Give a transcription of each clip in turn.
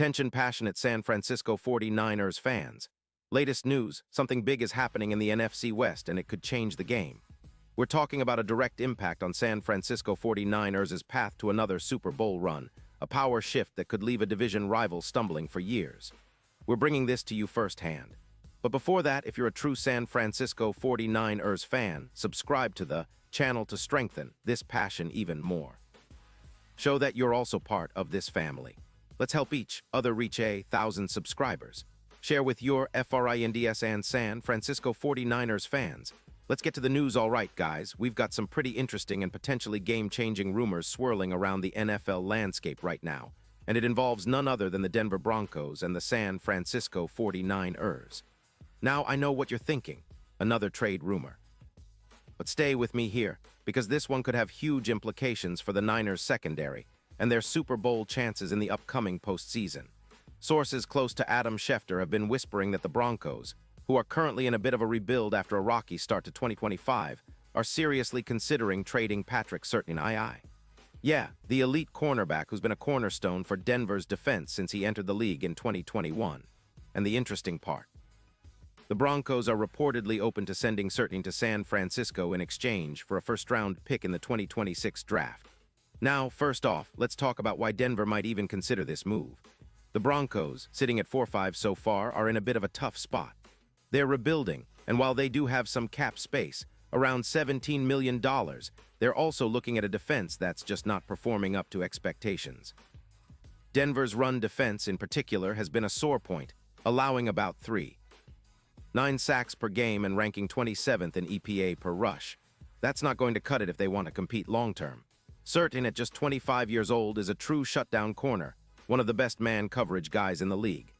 Attention passionate San Francisco 49ers fans. Latest news, something big is happening in the NFC West and it could change the game. We're talking about a direct impact on San Francisco 49ers' path to another Super Bowl run, a power shift that could leave a division rival stumbling for years. We're bringing this to you firsthand. But before that, if you're a true San Francisco 49ers fan, subscribe to the channel to strengthen this passion even more. Show that you're also part of this family. Let's help each other reach 1,000 subscribers. Share with your FRINDS and San Francisco 49ers fans. Let's get to the news. All right, guys, we've got some pretty interesting and potentially game-changing rumors swirling around the NFL landscape right now, and it involves none other than the Denver Broncos and the San Francisco 49ers. Now, I know what you're thinking, another trade rumor. But stay with me here, because this one could have huge implications for the Niners secondary and their Super Bowl chances in the upcoming postseason. Sources close to Adam Schefter have been whispering that the Broncos, who are currently in a bit of a rebuild after a rocky start to 2025, are seriously considering trading Patrick Surtain. Yeah, the elite cornerback who's been a cornerstone for Denver's defense since he entered the league in 2021. And the interesting part, the Broncos are reportedly open to sending Surtain to San Francisco in exchange for a first-round pick in the 2026 draft. Now, first off, let's talk about why Denver might even consider this move. The Broncos, sitting at 4-5 so far, are in a bit of a tough spot. They're rebuilding, and while they do have some cap space, around $17 million, they're also looking at a defense that's just not performing up to expectations. Denver's run defense, in particular, has been a sore point, allowing about 9 sacks per game and ranking 27th in EPA per rush. That's not going to cut it if they want to compete long-term. Surtain, at just 25 years old, is a true shutdown corner, one of the best man coverage guys in the league.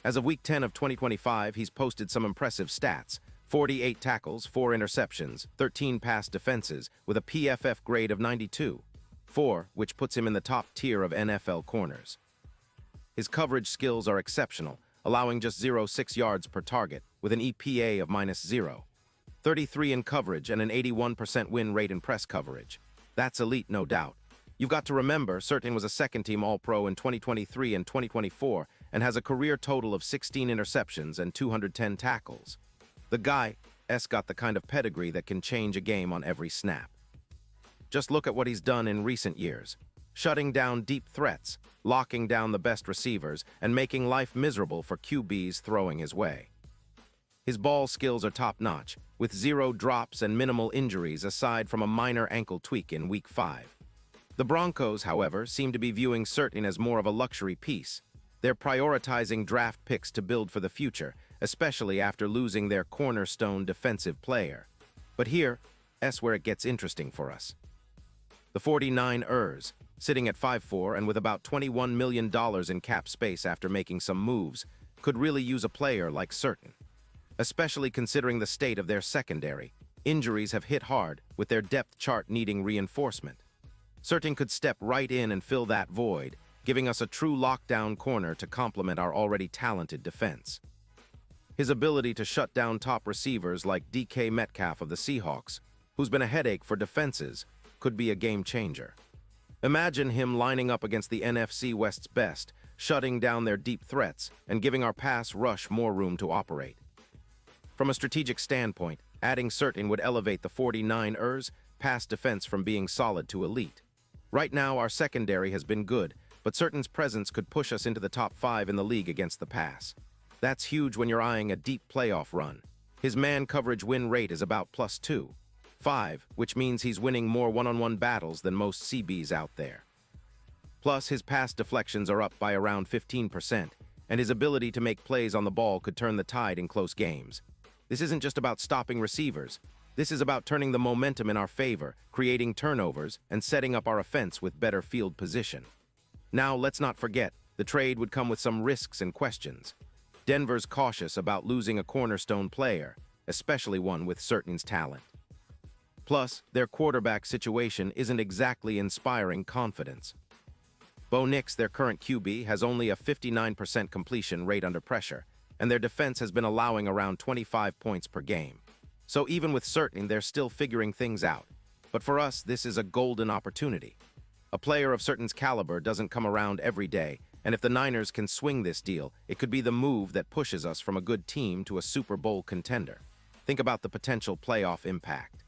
As of Week 10 of 2025, he's posted some impressive stats: 48 tackles, 4 interceptions, 13 pass defenses, with a PFF grade of 92.4, which puts him in the top tier of NFL corners. His coverage skills are exceptional, allowing just 0.6 yards per target, with an EPA of -0.33 in coverage and an 81% win rate in press coverage. That's elite, no doubt. You've got to remember, Surtain was a second-team All-Pro in 2023 and 2024 and has a career total of 16 interceptions and 210 tackles. The guy's got the kind of pedigree that can change a game on every snap. Just look at what he's done in recent years: shutting down deep threats, locking down the best receivers, and making life miserable for QBs throwing his way. His ball skills are top-notch, with 0 drops and minimal injuries aside from a minor ankle tweak in Week 5. The Broncos, however, seem to be viewing Surtain as more of a luxury piece. They're prioritizing draft picks to build for the future, especially after losing their cornerstone defensive player. But here's where it gets interesting for us. The 49ers, sitting at 5-4 and with about $21 million in cap space after making some moves, could really use a player like Surtain. Especially considering the state of their secondary, injuries have hit hard, with their depth chart needing reinforcement. Surtain could step right in and fill that void, giving us a true lockdown corner to complement our already talented defense. His ability to shut down top receivers like DK Metcalf of the Seahawks, who's been a headache for defenses, could be a game-changer. Imagine him lining up against the NFC West's best, shutting down their deep threats and giving our pass rush more room to operate. From a strategic standpoint, adding Surtain would elevate the 49ers' pass defense from being solid to elite. Right now, our secondary has been good, but Surtain's presence could push us into the top 5 in the league against the pass. That's huge when you're eyeing a deep playoff run. His man coverage win rate is about +2.5, which means he's winning more one-on-one battles than most CBs out there. Plus, his pass deflections are up by around 15%, and his ability to make plays on the ball could turn the tide in close games. This isn't just about stopping receivers. This is about turning the momentum in our favor, creating turnovers, and setting up our offense with better field position. Now, let's not forget, the trade would come with some risks and questions. Denver's cautious about losing a cornerstone player, especially one with Surtain's talent. Plus, their quarterback situation isn't exactly inspiring confidence. Bo Nix, their current QB, has only a 59% completion rate under pressure, and their defense has been allowing around 25 points per game. So even with Surtain, they're still figuring things out. But for us, this is a golden opportunity. A player of Surtain's caliber doesn't come around every day, And if the Niners can swing this deal, it could be the move that pushes us from a good team to a Super Bowl contender. Think about the potential playoff impact.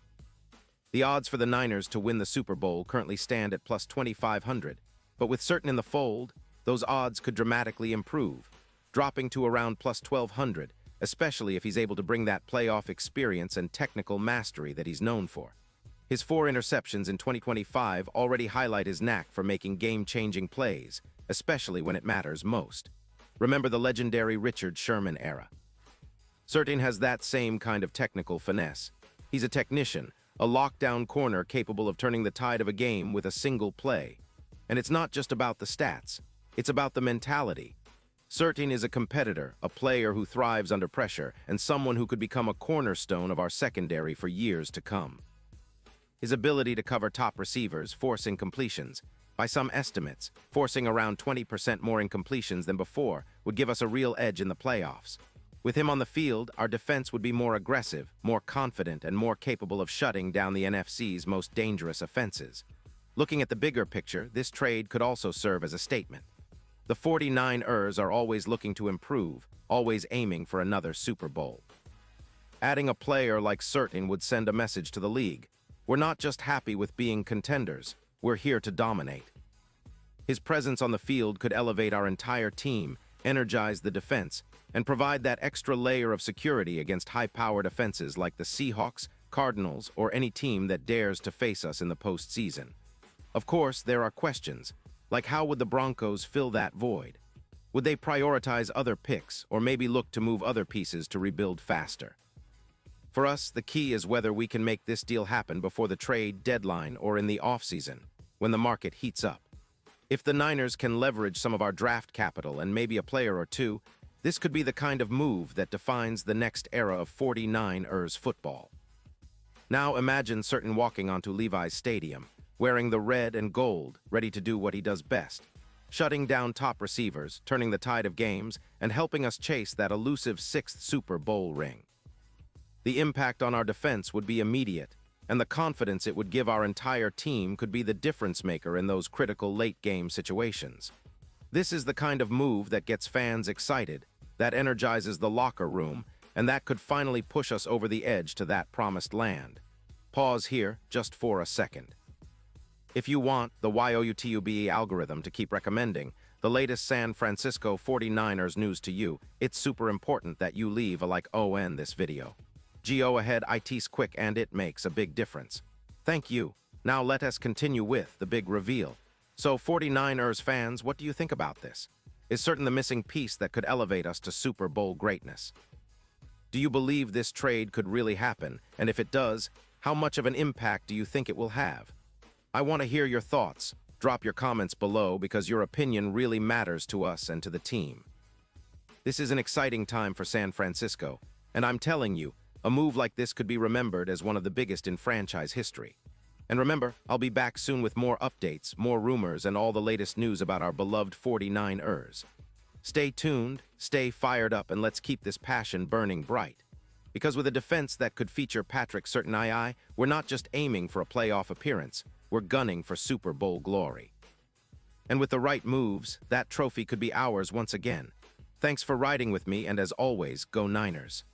The odds for the Niners to win the Super Bowl currently stand at plus 2,500, but with Certain in the fold, those odds could dramatically improve, dropping to around plus 1,200, especially if he's able to bring that playoff experience and technical mastery that he's known for. His 4 interceptions in 2025 already highlight his knack for making game-changing plays, especially when it matters most. Remember the legendary Richard Sherman era. Certain has that same kind of technical finesse. He's a technician, a lockdown corner capable of turning the tide of a game with a single play. And it's not just about the stats, it's about the mentality. Certain is a competitor, a player who thrives under pressure, and someone who could become a cornerstone of our secondary for years to come. His ability to cover top receivers, forcing completions, by some estimates, forcing around 20% more incompletions than before, would give us a real edge in the playoffs. With him on the field, our defense would be more aggressive, more confident, and more capable of shutting down the NFC's most dangerous offenses. Looking at the bigger picture, this trade could also serve as a statement. The 49ers are always looking to improve, always aiming for another Super Bowl. Adding a player like Certain would send a message to the league. We're not just happy with being contenders, we're here to dominate. His presence on the field could elevate our entire team, energize the defense, and provide that extra layer of security against high-powered offenses like the Seahawks, Cardinals, or any team that dares to face us in the postseason. Of course, there are questions, like how would the Broncos fill that void? Would they prioritize other picks, or maybe look to move other pieces to rebuild faster? For us, the key is whether we can make this deal happen before the trade deadline or in the offseason, when the market heats up. If the Niners can leverage some of our draft capital and maybe a player or two, this could be the kind of move that defines the next era of 49ers football. Now imagine Certain walking onto Levi's Stadium, wearing the red and gold, ready to do what he does best, shutting down top receivers, turning the tide of games, and helping us chase that elusive 6th Super Bowl ring. The impact on our defense would be immediate, and the confidence it would give our entire team could be the difference maker in those critical late-game situations. This is the kind of move that gets fans excited, that energizes the locker room, and that could finally push us over the edge to that promised land. Pause here just for a second. If you want the YOUTUBE algorithm to keep recommending the latest San Francisco 49ers news to you, it's super important that you leave a like on this video. Go ahead, it's quick and it makes a big difference. Thank you. Now let us continue with the big reveal. So 49ers fans, what do you think about this? Is Certain the missing piece that could elevate us to Super Bowl greatness? Do you believe this trade could really happen? And if it does, how much of an impact do you think it will have? I want to hear your thoughts. Drop your comments below because your opinion really matters to us and to the team. This is an exciting time for San Francisco, and I'm telling you, a move like this could be remembered as one of the biggest in franchise history. And remember, I'll be back soon with more updates, more rumors, and all the latest news about our beloved 49ers. Stay tuned, stay fired up, and let's keep this passion burning bright. Because with a defense that could feature Patrick Certain, we're not just aiming for a playoff appearance, we're gunning for Super Bowl glory. And with the right moves, that trophy could be ours once again. Thanks for riding with me, and as always, go Niners.